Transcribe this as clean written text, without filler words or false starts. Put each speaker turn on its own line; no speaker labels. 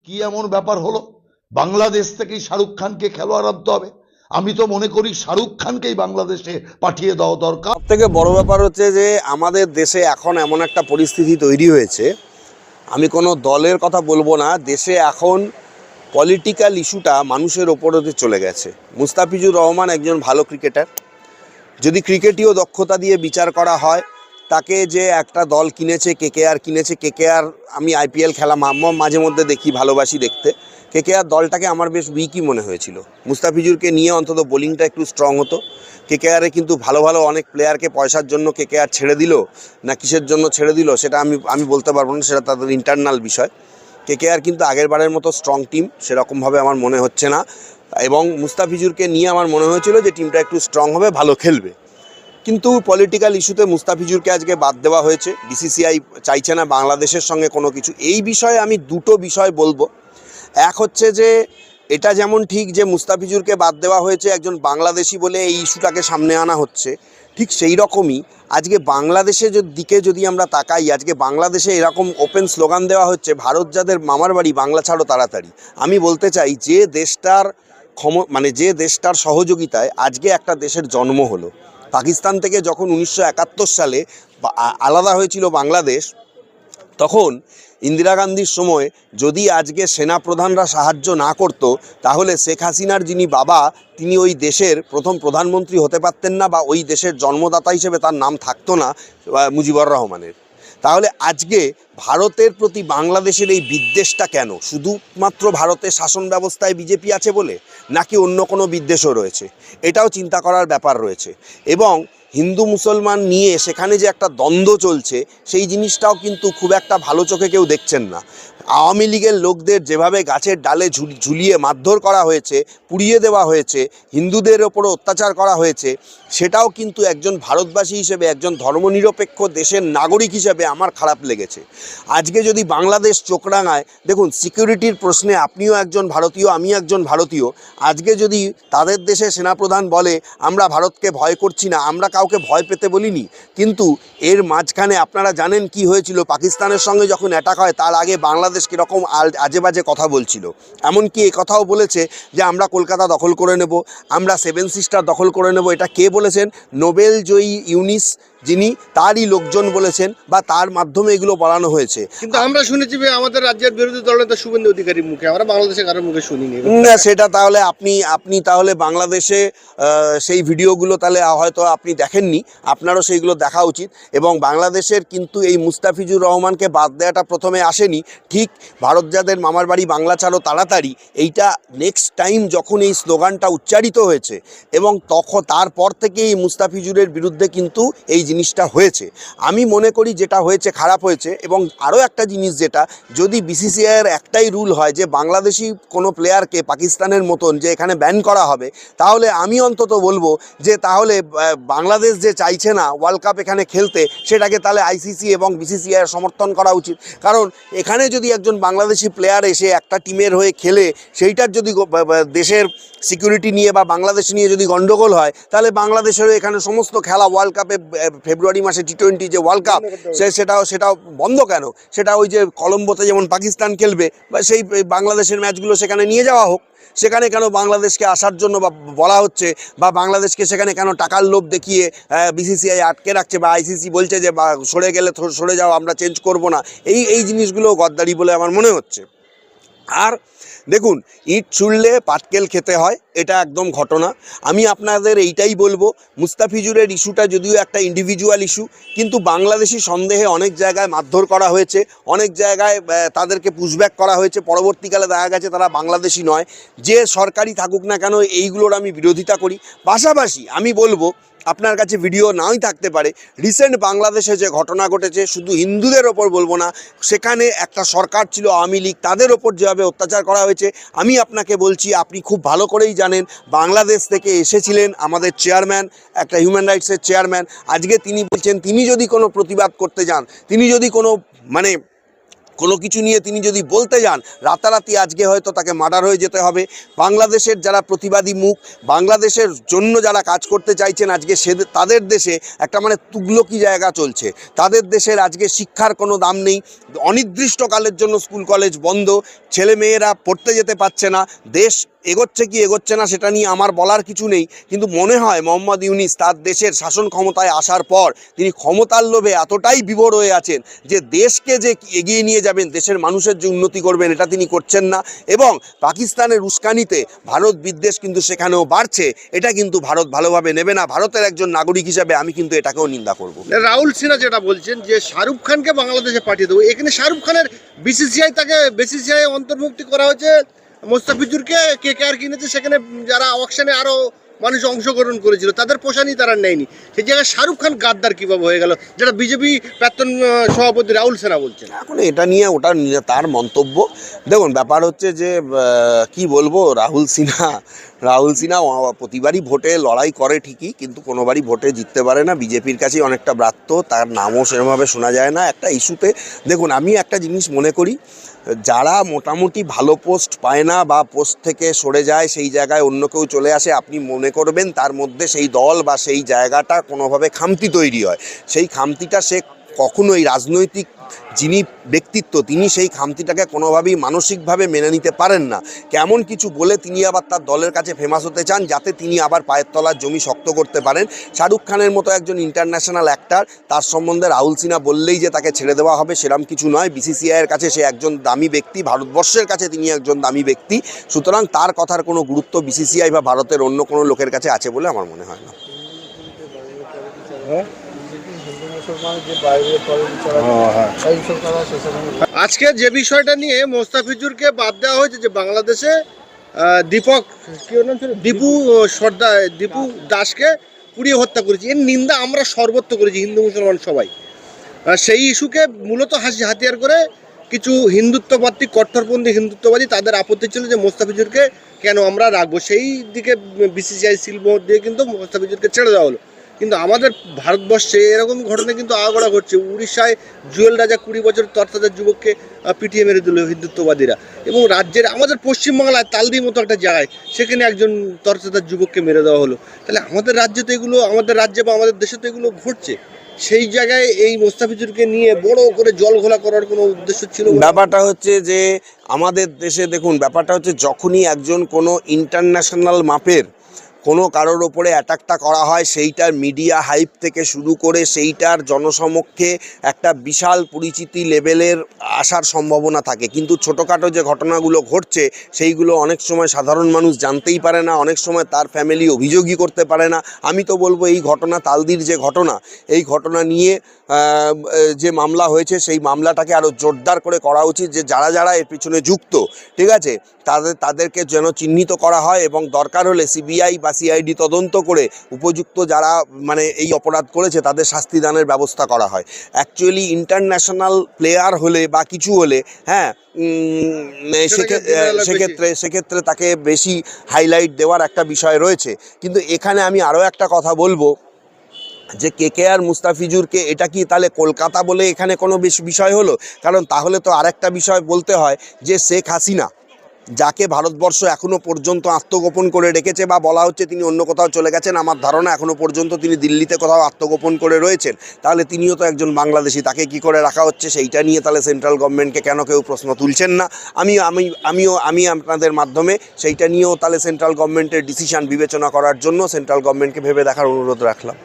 কি এমন ব্যাপার হলো? বাংলাদেশ থেকেই শাহরুখ খানকে খেলোয়াড় আনতে হবে? আমি তো মনে করি শাহরুখ খানকেই বাংলাদেশে পাঠিয়ে দেওয়া দরকার।
সব থেকে বড় ব্যাপার হচ্ছে যে আমাদের দেশে এখন এমন একটা পরিস্থিতি তৈরি হয়েছে, আমি কোনো দলের কথা বলবো না, দেশে এখন পলিটিক্যাল ইস্যুটা মানুষের ওপরে চলে গেছে। মুস্তাফিজুর রহমান একজন ভালো ক্রিকেটার, যদি ক্রিকেটীয় দক্ষতা দিয়ে বিচার করা হয়, তাকে যে একটা দল কিনেছে, কেকেআর কিনেছে, কেকেআর আমি আইপিএল খেলা মাঝে মধ্যে দেখি, ভালোবাসি দেখতে। কেকেআর দলটাকে আমার বেশ উইকই মনে হয়েছিল। মুস্তাফিজুরকে নিয়ে অন্তত বোলিংটা একটু স্ট্রং হতো। কেকেআরে কিন্তু ভালো ভালো অনেক প্লেয়ারকে পয়সার জন্য কেকেআর ছেড়ে দিল, না কিসের জন্য ছেড়ে দিল সেটা আমি বলতে পারবো না, সেটা তাদের ইন্টারনাল বিষয়। কেকেআর কিন্তু আগের বারের মতো স্ট্রং টিম সেরকমভাবে আমার মনে হচ্ছে না, এবং মুস্তাফিজুরকে নিয়ে আমার মনে হয়েছিল যে টিমটা একটু স্ট্রং হবে, ভালো খেলবে। কিন্তু পলিটিক্যাল ইস্যুতে মুস্তাফিজুরকে আজকে বাদ দেওয়া হয়েছে। বিসিসিআই চাইছে না বাংলাদেশের সঙ্গে কোনো কিছু। এই বিষয়ে আমি দুটো বিষয় বলবো। এক হচ্ছে যে এটা যেমন ঠিক যে মুস্তাফিজুরকে বাদ দেওয়া হয়েছে একজন বাংলাদেশি বলে এই ইস্যুটাকে সামনে আনা হচ্ছে, ঠিক সেই রকমই আজকে বাংলাদেশের দিকে যদি আমরা তাকাই, আজকে বাংলাদেশে এরকম ওপেন স্লোগান দেওয়া হচ্ছে, ভারত যাদের মামার বাড়ি বাংলা ছাড়ো তাড়াতাড়ি। আমি বলতে চাই যে দেশটার যে দেশটার সহযোগিতায় আজকে একটা দেশের জন্ম হলো, পাকিস্তান থেকে যখন 1971 সালে আলাদা হয়েছিল বাংলাদেশ, তখন ইন্দিরা গান্ধীর সময় যদি আজকে সেনাপ্রধানরা সাহায্য না করতো, তাহলে শেখ হাসিনার যিনি বাবা, তিনি ওই দেশের প্রথম প্রধানমন্ত্রী হতে পারতেন না, বা ওই দেশের জন্মদাতা হিসেবে তার নাম থাকতো না মুজিবুর রহমানের। তাহলে আজকে ভারতের প্রতি বাংলাদেশের এই বিদ্বেষটা কেন? শুধুমাত্র ভারতের শাসন ব্যবস্থায় বিজেপি আছে বলে, নাকি অন্য কোনো বিদ্বেষও রয়েছে? এটাও চিন্তা করার ব্যাপার রয়েছে। এবং হিন্দু মুসলমান নিয়ে সেখানে যে একটা দ্বন্দ্ব চলছে, সেই জিনিসটাও কিন্তু খুব একটা ভালো চোখে কেউ দেখছেন না। আওয়ামী লীগের লোকদের যেভাবে গাছের ডালে ঝুলিয়ে মারধর করা হয়েছে, পুড়িয়ে দেওয়া হয়েছে, হিন্দুদের ওপর অত্যাচার করা হয়েছে, সেটাও কিন্তু একজন ভারতবাসী হিসেবে, একজন ধর্মনিরপেক্ষ দেশের নাগরিক হিসেবে আমার খারাপ লেগেছে। আজকে যদি বাংলাদেশ চোখ রাঙায়, দেখুন সিকিউরিটির প্রশ্নে আপনিও একজন ভারতীয়, আমি একজন ভারতীয়, আজকে যদি তাদের দেশে সেনাপ্রধান বলে আমরা ভারতকে ভয় করছি না, আমরা কাউকে ভয় পেতে বলিনি, কিন্তু এর মাঝখানে আপনারা জানেন কি হয়েছিল? পাকিস্তানের সঙ্গে যখন অ্যাটাক হয়, তার আগে বাংলাদেশ কীরকম আজে বাজে কথা বলছিল। এমনকি এই কথাও বলেছে যে আমরা কলকাতা দখল করে নেব, আমরা সেভেন সিস্টার দখল করে নেব। এটা কে বলেছেন? নোবেল জয়ী ইউনিস, যিনি, তারই লোকজন বলেছেন, বা তার মাধ্যমে এগুলো বলানো হয়েছে।
কিন্তু আমরা শুনেছি যে আমাদের রাজ্যের বিরোধী দলনেতা শুভেন্দু অধিকারীর মুখে, আমরা বাংলাদেশে কারোর মুখে শুনিনি।
না, সেটা তাহলে আপনি তাহলে বাংলাদেশে সেই ভিডিওগুলো তাহলে হয়তো আপনি দেখেননি, আপনারও সেইগুলো দেখা উচিত। এবং বাংলাদেশের কিন্তু এই মুস্তাফিজুর রহমানকে বাদ দেওয়াটা প্রথমে আসেনি, ঠিক ভারত যাদের মামার বাড়ি বাংলা ছাড়ো তাড়াতাড়ি, এইটা নেক্সট টাইম যখন এই স্লোগানটা উচ্চারিত হয়েছে, এবং তারপর থেকেই মুস্তাফিজুরের বিরুদ্ধে কিন্তু এই জিনিসটা হয়েছে। আমি মনে করি যেটা হয়েছে খারাপ হয়েছে। এবং আরও একটা জিনিস, যেটা যদি বিসিসিআইয়ের একটাই রুল হয় যে বাংলাদেশি কোনো প্লেয়ারকে পাকিস্তানের মতন যে এখানে ব্যান করা হবে, তাহলে আমি অন্তত বলবো যে তাহলে বাংলাদেশ যে চাইছে না ওয়ার্ল্ড কাপ এখানে খেলতে, সেটাকে তাহলে আইসিসি এবং বিসিসিআইয়ের সমর্থন করা উচিত। কারণ এখানে যদি একজন বাংলাদেশি প্লেয়ার এসে একটা টিমের হয়ে খেলে, সেইটার যদি দেশের সিকিউরিটি নিয়ে বা বাংলাদেশ নিয়ে যদি গণ্ডগোল হয়, তাহলে বাংলাদেশেরও এখানে সমস্ত খেলা, ওয়ার্ল্ড কাপে ফেব্রুয়ারি মাসে টি20 যে ওয়ার্ল্ড কাপ, সেটাও বন্ধ কেন? সেটা ওই যে কলম্বোতে যেমন পাকিস্তান খেলবে, বা সেই বাংলাদেশের ম্যাচগুলো সেখানে নিয়ে যাওয়া হোক। সেখানে কেন বাংলাদেশকে আসার জন্য বা বলা হচ্ছে, বা বাংলাদেশকে সেখানে কেন টাকার লোভ দেখিয়ে বিসিসিআই আটকে রাখছে, বা আইসিসি বলছে যে সরে গেলে সরে যাও, আমরা চেঞ্জ করব না? এই জিনিসগুলো গদ্দারি বলে আমার মনে হচ্ছে। আর দেখুন, ইট ছুঁড়লে পাটকেল খেতে হয়, এটা একদম ঘটনা। আমি আপনাদের এইটাই বলবো, মুস্তাফিজুরের ইস্যুটা যদিও একটা ইন্ডিভিজুয়াল ইস্যু, কিন্তু বাংলাদেশি সন্দেহে অনেক জায়গায় মারধর করা হয়েছে, অনেক জায়গায় তাদেরকে পুশব্যাক করা হয়েছে, পরবর্তীকালে দেখা গেছে তারা বাংলাদেশি নয়। যে সরকারি থাকুক না কেন, এইগুলোর আমি বিরোধিতা করি। পাশাপাশি আমি বলবো, আপনার কাছে ভিডিও নাই থাকতে পারে, রিসেন্ট বাংলাদেশে যে ঘটনা ঘটেছে, শুধু হিন্দুদের ওপর বলবো না, সেখানে একটা সরকার ছিল আওয়ামী লীগ, তাদের ওপর যেভাবে অত্যাচার করা হয়েছে, আমি আপনাকে বলছি, আপনি খুব ভালো করেই জানেন, বাংলাদেশ থেকে এসেছিলেন আমাদের চেয়ারম্যান, একটা হিউম্যান রাইটসের চেয়ারম্যান। আজকে তিনি বলছেন তিনি যদি কোনো প্রতিবাদ করতে যান, তিনি যদি কোনো কোনো কিছু নিয়ে তিনি যদি বলতে যান, রাতারাতি আজকে হয়তো তাকে মার্ডার হয়ে যেতে হবে। বাংলাদেশের যারা প্রতিবাদী মুখ, বাংলাদেশের জন্য যারা কাজ করতে চাইছেন, আজকে তাদের দেশে একটা মানে তুগলকি জায়গা চলছে। তাদের দেশের আজকে শিক্ষার কোনো দাম নেই, অনির্দিষ্টকালের জন্য স্কুল কলেজ বন্ধ, ছেলে মেয়েরা পড়তে যেতে পারছে না। দেশ এগোচ্ছে কি এগোচ্ছে না সেটা নিয়ে আমার বলার কিছু নেই, কিন্তু মনে হয় মোহাম্মদ ইউনিস তার দেশের শাসন ক্ষমতায় আসার পর তিনি ক্ষমতার লোভে এতটাই বিভোর হয়ে আছেন যে দেশকে যে এগিয়ে নিয়ে যাবেন, দেশের মানুষের যে উন্নতি করবেন, এটা তিনি করছেন না। এবং পাকিস্তানের উস্কানিতে ভারত বিদ্বেষ কিন্তু সেখানেও বাড়ছে। এটা কিন্তু ভারত ভালোভাবে নেবে না। ভারতের একজন নাগরিক হিসাবে আমি কিন্তু এটাকেও নিন্দা করব।
রাহুল সিনহা যেটা বলছেন যে শাহরুখ খানকে বাংলাদেশে পাঠিয়ে দেবো, এখানে শাহরুখ খানের বিসিসিআই অন্তর্ভুক্তি করা হয়েছে, মোস্তাফিজুরকে কেকেআর কিনেছে, সেখানে যারা অকশনে আরো মানুষ অংশগ্রহণ করেছিল তাদের পোষানি তারা নেয়নি। সেই জায়গায় শাহরুখ খান গাদ্দার কিভাবে হয়ে গেল, যেটা বিজেপি প্রাক্তন সভাপতি রাহুল সিনহা বলছেন।
এখন এটা নিয়ে ওটা নিয়ে তার মন্তব্য। দেখুন, ব্যাপার হচ্ছে যে কি বলবো, রাহুল সিনহা প্রতিবারই ভোটে লড়াই করে ঠিকই, কিন্তু কোনোবারই ভোটে জিততে পারে না। বিজেপির কাছেই অনেকটা ব্রাত্য, তার নামও সেরকমভাবে শোনা যায় না একটা ইস্যুতে। দেখুন, আমি একটা জিনিস মনে করি, যারা মোটামুটি ভালো পোস্ট পায় না বা পোস্ট থেকে সরে যায়, সেই জায়গায় অন্য কেউ চলে আসে, আপনি মনে করবেন তার মধ্যে সেই দল বা সেই জায়গাটা কোনোভাবে খামতি তৈরি হয়। সেই খামতিটা সে কখনোই, রাজনৈতিক যিনি ব্যক্তিত্ব তিনি সেই খামতিটাকে কোনোভাবেই মানসিকভাবে মেনে নিতে পারেন না। কেমন কিছু বলে তিনি আবার তার দলের কাছে ফেমাস হতে চান, যাতে তিনি আবার পায়ের তলার জমি শক্ত করতে পারেন। শাহরুখ খানের মতো একজন ইন্টারন্যাশনাল অ্যাক্টর, তার সম্বন্ধে রাহুল সিনহা বললেই যে তাকে ছেড়ে দেওয়া হবে সেরকম কিছু নয়। বিসিসিআইয়ের কাছে সে একজন দামি ব্যক্তি, ভারতবর্ষের কাছে তিনি একজন দামি ব্যক্তি, সুতরাং তার কথার কোনো গুরুত্ব বিসিসিআই বা ভারতের অন্য কোনো লোকের কাছে আছে বলে আমার মনে হয় না।
আজকে যে বিষয়টা নিয়ে মোস্তাফিজুরকে বাদ দেওয়া হয়েছে, যে বাংলাদেশে দীপু দাসকে পুড়িয়ে হত্যা করেছে, এর নিন্দা আমরা সর্বত্র করেছি, হিন্দু মুসলমান সবাই। সেই ইস্যুকে মূলত হাতিয়ার করে কিছু হিন্দুত্ববাদী, কট্টরপন্থী হিন্দুত্ববাদী, তাদের আপত্তি ছিল যে মোস্তাফিজুরকে কেন আমরা রাখবো। সেই দিকে বিসিসিআই সিলমোহর দিয়ে কিন্তু মোস্তাফিজুরকে ছেড়ে দেওয়া হলো। কিন্তু আমাদের ভারতবর্ষে এরকম ঘটনা কিন্তু আগাগোড়া ঘটছে। উড়িষ্যায় জুয়েল রাজা 20 বছর তরতাজা যুবককে পিটিয়ে মেরে দিল হিন্দুত্ববাদীরা, এবং রাজ্যের আমাদের পশ্চিমবাংলায় তালদির মতো একটা জায়গায় সেখানে একজন তরতাজা যুবককে মেরে দেওয়া হলো। তাহলে আমাদের রাজ্যে তো এগুলো, আমাদের রাজ্যে বা আমাদের দেশে তো এগুলো ঘটছে। সেই জায়গায় এই মোস্তাফিজুরকে নিয়ে বড় করে জল ঘোলা করার কোনো উদ্দেশ্য ছিল?
ব্যাপারটা হচ্ছে যে আমাদের দেশে দেখুন, ব্যাপারটা হচ্ছে যখনই একজন কোনো ইন্টারন্যাশনাল মাপের কোনো কারোর ওপরে অ্যাটাকটা করা হয়, সেইটার মিডিয়া হাইপ থেকে শুরু করে সেইটার জনসমক্ষে একটা বিশাল পরিচিতি লেভেলের আসার সম্ভাবনা থাকে। কিন্তু ছোটোখাটো যে ঘটনাগুলো ঘটছে সেইগুলো অনেক সময় সাধারণ মানুষ জানতেই পারে না, অনেক সময় তার ফ্যামিলি অভিযোগই করতে পারে না। আমি তো বলবো এই ঘটনা, তালদির যে ঘটনা, এই ঘটনা নিয়ে যে মামলা হয়েছে সেই মামলাটাকে আরও জোরদার করে করা উচিত, যে যারা যারা এর পিছনে যুক্ত, ঠিক আছে, তাদেরকে যেন চিহ্নিত করা হয়, এবং দরকার হলে সিবিআই বা সিআইডি তদন্ত করে উপযুক্ত যারা মানে এই অপরাধ করেছে তাদের শাস্তি দানের ব্যবস্থা করা হয়। অ্যাকচুয়ালি ইন্টারন্যাশনাল প্লেয়ার হলে বা কিছু হলে, হ্যাঁ, সেক্ষেত্রে তাকে বেশি হাইলাইট দেওয়ার একটা বিষয় রয়েছে। কিন্তু এখানে আমি আরও একটা কথা বলবো, যে কেকেআর মুস্তাফিজুরকে এটা কি তাহলে কলকাতা বলে এখানে কোনো বিষয় হলো? কারণ তাহলে তো আরেকটা বিষয় বলতে হয় যে শেখ হাসিনা, যাকে ভারতবর্ষ এখনও পর্যন্ত আত্মগোপন করে রেখেছে, বা বলা হচ্ছে তিনি অন্য কোথাও চলে গেছেন, আমার ধারণা এখনও পর্যন্ত তিনি দিল্লিতে কোথাও আত্মগোপন করে রয়েছেন, তাহলে তিনিও তো একজন বাংলাদেশি, তাকে কি করে রাখা হচ্ছে সেইটা নিয়ে তাহলে সেন্ট্রাল গভর্নমেন্টকে কেন কেউ প্রশ্ন তুলছেন না? আমি আপনাদের মাধ্যমে সেইটা নিয়েও তাহলে সেন্ট্রাল গভর্নমেন্টের ডিসিশন বিবেচনা করার জন্য সেন্ট্রাল গভর্নমেন্টকে ভেবে দেখার অনুরোধ রাখলাম।